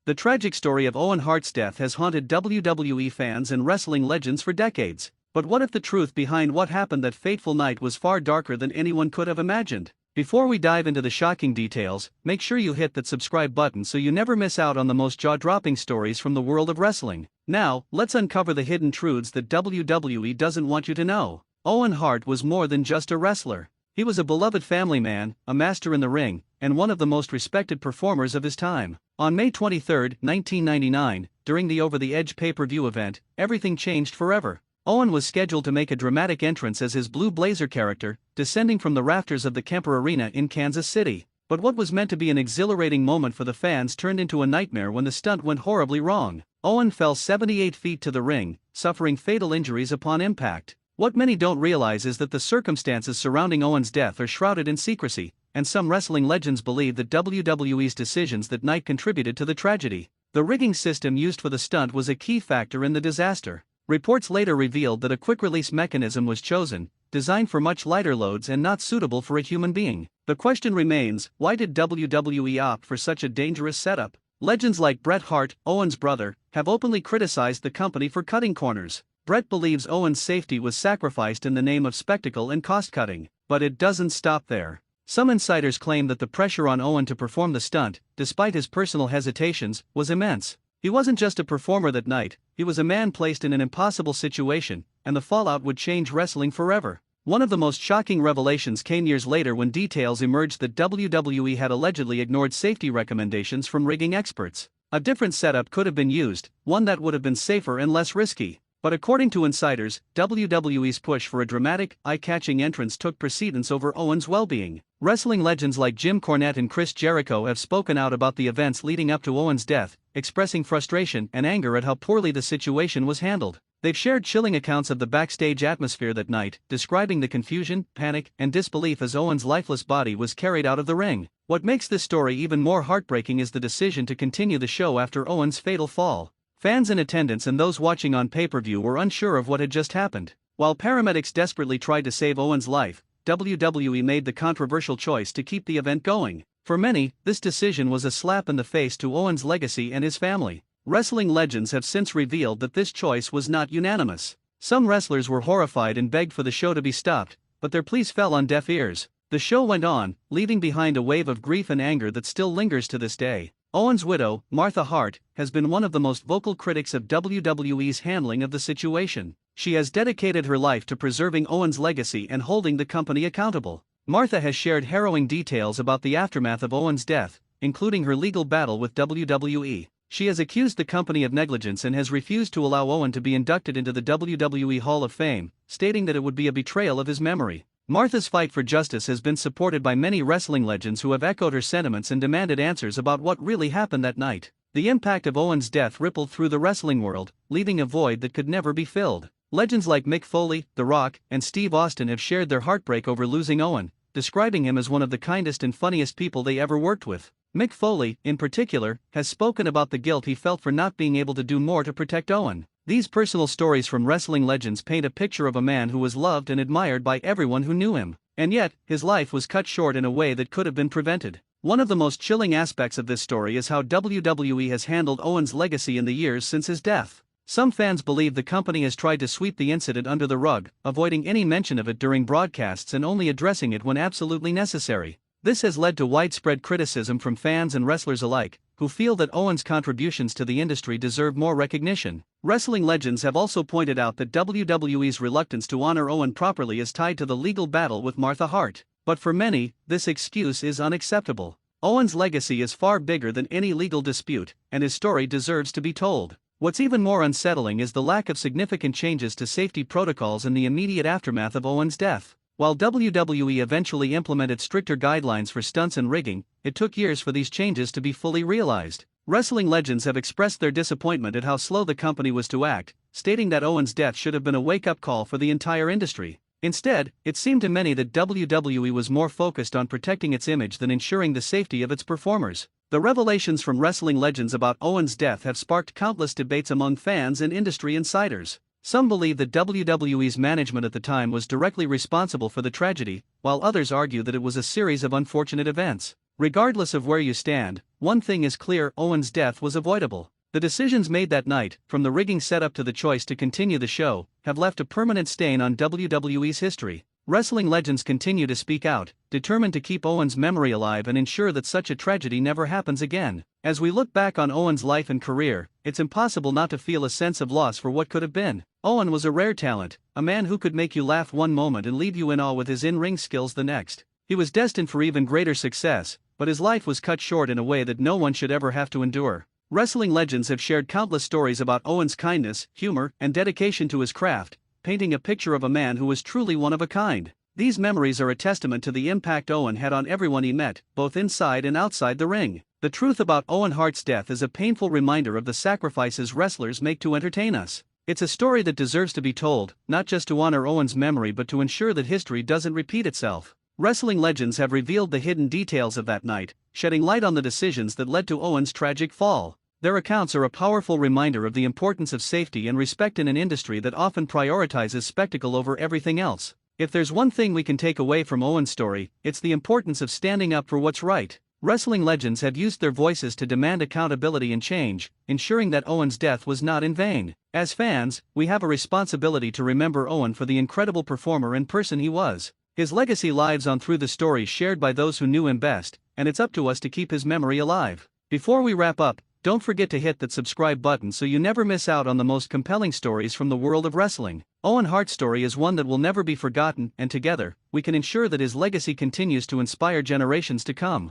The tragic story of Owen Hart's death has haunted WWE fans and wrestling legends for decades. But what if the truth behind what happened that fateful night was far darker than anyone could have imagined? Before we dive into the shocking details, make sure you hit that subscribe button so you never miss out on the most jaw-dropping stories from the world of wrestling. Now, let's uncover the hidden truths that WWE doesn't want you to know. Owen Hart was more than just a wrestler. He was a beloved family man, a master in the ring, and one of the most respected performers of his time. On May 23, 1999, during the Over the Edge pay-per-view event, everything changed forever. Owen was scheduled to make a dramatic entrance as his Blue Blazer character, descending from the rafters of the Kemper Arena in Kansas City. But what was meant to be an exhilarating moment for the fans turned into a nightmare when the stunt went horribly wrong. Owen fell 78 feet to the ring, suffering fatal injuries upon impact. What many don't realize is that the circumstances surrounding Owen's death are shrouded in secrecy, and some wrestling legends believe that WWE's decisions that night contributed to the tragedy. The rigging system used for the stunt was a key factor in the disaster. Reports later revealed that a quick-release mechanism was chosen, designed for much lighter loads and not suitable for a human being. The question remains, why did WWE opt for such a dangerous setup? Legends like Bret Hart, Owen's brother, have openly criticized the company for cutting corners. Bret believes Owen's safety was sacrificed in the name of spectacle and cost-cutting, but it doesn't stop there. Some insiders claim that the pressure on Owen to perform the stunt, despite his personal hesitations, was immense. He wasn't just a performer that night, he was a man placed in an impossible situation, and the fallout would change wrestling forever. One of the most shocking revelations came years later when details emerged that WWE had allegedly ignored safety recommendations from rigging experts. A different setup could have been used, one that would have been safer and less risky. But according to insiders, WWE's push for a dramatic, eye-catching entrance took precedence over Owen's well-being. Wrestling legends like Jim Cornette and Chris Jericho have spoken out about the events leading up to Owen's death, expressing frustration and anger at how poorly the situation was handled. They've shared chilling accounts of the backstage atmosphere that night, describing the confusion, panic, and disbelief as Owen's lifeless body was carried out of the ring. What makes this story even more heartbreaking is the decision to continue the show after Owen's fatal fall. Fans in attendance and those watching on pay-per-view were unsure of what had just happened. While paramedics desperately tried to save Owen's life, WWE made the controversial choice to keep the event going. For many, this decision was a slap in the face to Owen's legacy and his family. Wrestling legends have since revealed that this choice was not unanimous. Some wrestlers were horrified and begged for the show to be stopped, but their pleas fell on deaf ears. The show went on, leaving behind a wave of grief and anger that still lingers to this day. Owen's widow, Martha Hart, has been one of the most vocal critics of WWE's handling of the situation. She has dedicated her life to preserving Owen's legacy and holding the company accountable. Martha has shared harrowing details about the aftermath of Owen's death, including her legal battle with WWE. She has accused the company of negligence and has refused to allow Owen to be inducted into the WWE Hall of Fame, stating that it would be a betrayal of his memory. Martha's fight for justice has been supported by many wrestling legends who have echoed her sentiments and demanded answers about what really happened that night. The impact of Owen's death rippled through the wrestling world, leaving a void that could never be filled. Legends like Mick Foley, The Rock, and Steve Austin have shared their heartbreak over losing Owen, describing him as one of the kindest and funniest people they ever worked with. Mick Foley, in particular, has spoken about the guilt he felt for not being able to do more to protect Owen. These personal stories from wrestling legends paint a picture of a man who was loved and admired by everyone who knew him. And yet, his life was cut short in a way that could have been prevented. One of the most chilling aspects of this story is how WWE has handled Owen's legacy in the years since his death. Some fans believe the company has tried to sweep the incident under the rug, avoiding any mention of it during broadcasts and only addressing it when absolutely necessary. This has led to widespread criticism from fans and wrestlers alike, who feel that Owen's contributions to the industry deserve more recognition. Wrestling legends have also pointed out that WWE's reluctance to honor Owen properly is tied to the legal battle with Martha Hart. But for many, this excuse is unacceptable. Owen's legacy is far bigger than any legal dispute, and his story deserves to be told. What's even more unsettling is the lack of significant changes to safety protocols in the immediate aftermath of Owen's death. While WWE eventually implemented stricter guidelines for stunts and rigging, it took years for these changes to be fully realized. Wrestling legends have expressed their disappointment at how slow the company was to act, stating that Owen's death should have been a wake-up call for the entire industry. Instead, it seemed to many that WWE was more focused on protecting its image than ensuring the safety of its performers. The revelations from wrestling legends about Owen's death have sparked countless debates among fans and industry insiders. Some believe that WWE's management at the time was directly responsible for the tragedy, while others argue that it was a series of unfortunate events. Regardless of where you stand, one thing is clear: Owen's death was avoidable. The decisions made that night, from the rigging setup to the choice to continue the show, have left a permanent stain on WWE's history. Wrestling legends continue to speak out, determined to keep Owen's memory alive and ensure that such a tragedy never happens again. As we look back on Owen's life and career, it's impossible not to feel a sense of loss for what could have been. Owen was a rare talent, a man who could make you laugh one moment and leave you in awe with his in-ring skills the next. He was destined for even greater success, but his life was cut short in a way that no one should ever have to endure. Wrestling legends have shared countless stories about Owen's kindness, humor, and dedication to his craft, painting a picture of a man who was truly one of a kind. These memories are a testament to the impact Owen had on everyone he met, both inside and outside the ring. The truth about Owen Hart's death is a painful reminder of the sacrifices wrestlers make to entertain us. It's a story that deserves to be told, not just to honor Owen's memory but to ensure that history doesn't repeat itself. Wrestling legends have revealed the hidden details of that night, shedding light on the decisions that led to Owen's tragic fall. Their accounts are a powerful reminder of the importance of safety and respect in an industry that often prioritizes spectacle over everything else. If there's one thing we can take away from Owen's story, it's the importance of standing up for what's right. Wrestling legends have used their voices to demand accountability and change, ensuring that Owen's death was not in vain. As fans, we have a responsibility to remember Owen for the incredible performer and person he was. His legacy lives on through the stories shared by those who knew him best, and it's up to us to keep his memory alive. Before we wrap up, don't forget to hit that subscribe button so you never miss out on the most compelling stories from the world of wrestling. Owen Hart's story is one that will never be forgotten, and together, we can ensure that his legacy continues to inspire generations to come.